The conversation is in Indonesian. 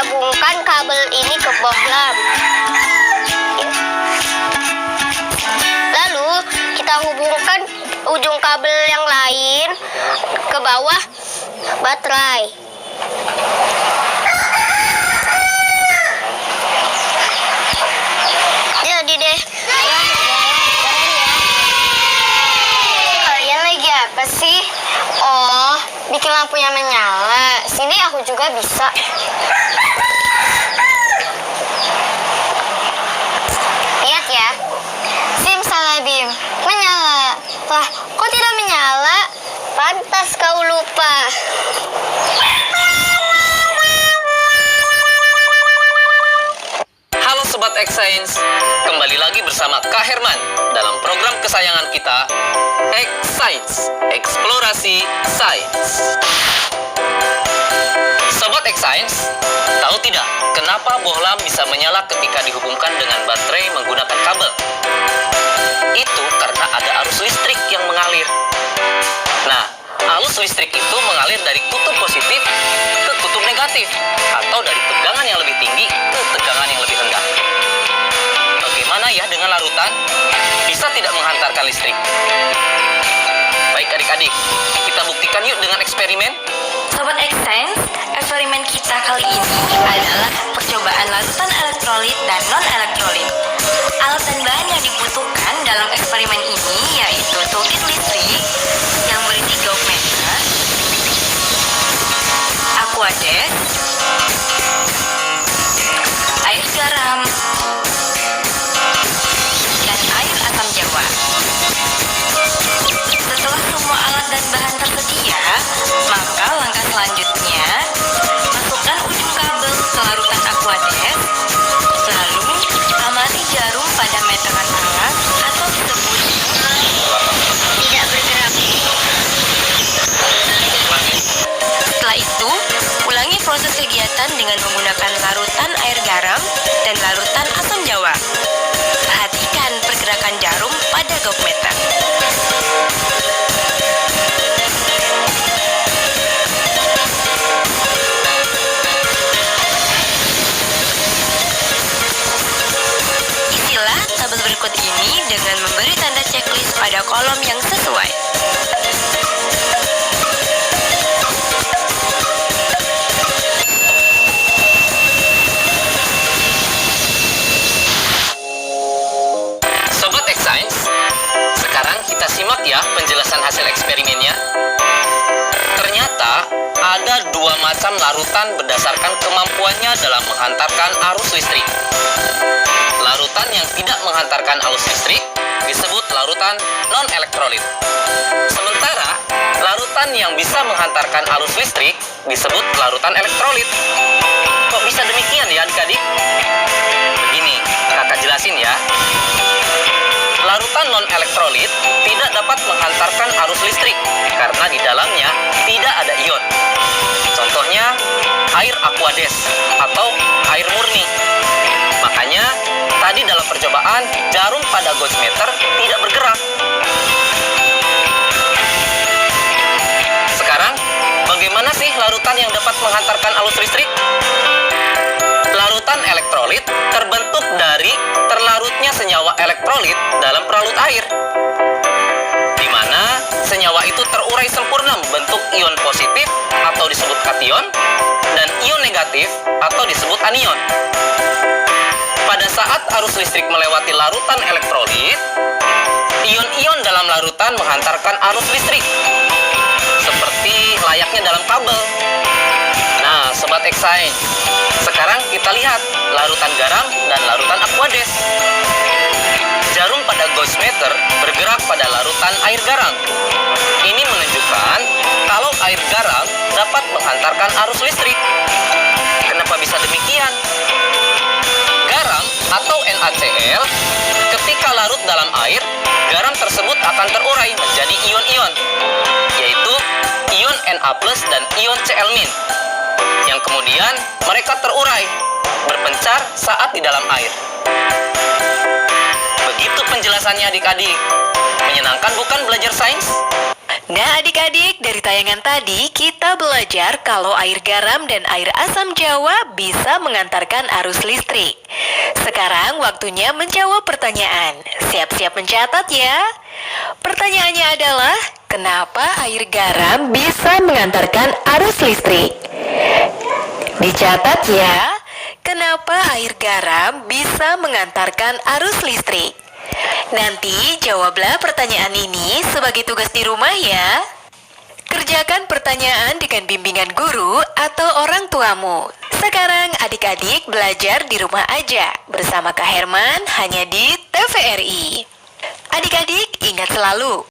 gabungkan kabel ini ke bohlam. Lalu kita hubungkan ujung kabel yang lain ke bawah baterai. Jadi deh. Kalian lagi apa sih? Oh, bikin lampunya menyala. Sini aku juga bisa. Lihat ya. Simsalabim, menyala. Wah, kok tidak menyala? Pantas kau lupa. Halo Sobat X-Science, kembali lagi bersama Kak Herman dalam program kesayangan kita, X-Science, Eksplorasi Sains. Sobat X-Science, tahu tidak kenapa bohlam bisa menyala ketika dihubungkan dengan baterai menggunakan kabel? Itu karena ada arus listrik yang mengalir. Nah, arus listrik itu mengalir dari kutub positif ke kutub negatif, atau dari tegangan yang lebih tinggi ke tegangan yang lebih rendah. Bagaimana ya dengan larutan? Bisa tidak menghantarkan listrik? Baik adik-adik, kita buktikan yuk dengan eksperimen. Sobat X-Science, eksperimen kita kali ini adalah percobaan larutan elektrolit dan non-elektrolit. Alat dan bahan yang dibutuhkan dalam eksperimen ini yaitu sirkuit listrik yang berisi gauge-meter, aquades, air garam, dan air asam jawa. Setelah semua alat dan bahan tersedia, maka langkah selanjutnya masukkan ujung kabel ke larutan aquades, lalu amati jarum pada meteran hangat atau disebut tidak bergerak. Setelah itu, ulangi proses kegiatan dengan menggunakan larutan air garam dan larutan asam jawa. Perhatikan pergerakan jarum pada gauge-meter. Isilah tabel berikut ini dengan memberi tanda checklist pada kolom yang sesuai. Sobat X-Science, sekarang kita simak ya penjelasan hasil eksperimennya. Ternyata ada dua macam larutan berdasarkan kemampuannya dalam menghantarkan arus listrik. Larutan yang tidak menghantarkan arus listrik disebut larutan non-elektrolit. Sementara larutan yang bisa menghantarkan arus listrik disebut larutan elektrolit. Kok bisa demikian ya adik-adik? Begini, kakak jelasin ya. Larutan non-elektrolit tidak dapat menghantarkan arus listrik karena di dalamnya tidak ada ion. Contohnya air aquades atau air murni. Makanya tadi dalam percobaan jarum pada gauge-meter tidak bergerak. Sekarang bagaimana sih larutan yang dapat menghantarkan arus listrik? Larutan elektrolit terbentuk dari terlarutnya senyawa elektrolit dalam peralut air, di mana senyawa itu terurai sempurna membentuk ion positif atau disebut kation dan ion negatif atau disebut anion. Pada saat arus listrik melewati larutan elektrolit, ion-ion dalam larutan menghantarkan arus listrik seperti layaknya dalam kabel. Nah, Sobat X-Science, sekarang kita lihat larutan garam dan larutan aquades. Jarum pada gauge-meter bergerak pada larutan air garam. Ini menunjukkan kalau air garam dapat menghantarkan arus listrik. Kenapa bisa demikian? Garam atau NaCl ketika larut dalam air, garam tersebut akan terurai menjadi ion-ion, yaitu ion Na+ dan ion Cl-, yang kemudian mereka terurai, berpencar saat di dalam air. Begitu penjelasannya adik-adik. Menyenangkan bukan belajar sains? Nah adik-adik, dari tayangan tadi kita belajar kalau air garam dan air asam jawa bisa mengantarkan arus listrik. Sekarang waktunya menjawab pertanyaan. Siap-siap mencatat ya. Pertanyaannya adalah, kenapa air garam bisa mengantarkan arus listrik? Dicatat ya, kenapa air garam bisa mengantarkan arus listrik? Nanti jawablah pertanyaan ini sebagai tugas di rumah ya. Kerjakan pertanyaan dengan bimbingan guru atau orang tuamu. Sekarang adik-adik belajar di rumah aja bersama Kak Herman hanya di TVRI. Adik-adik ingat selalu,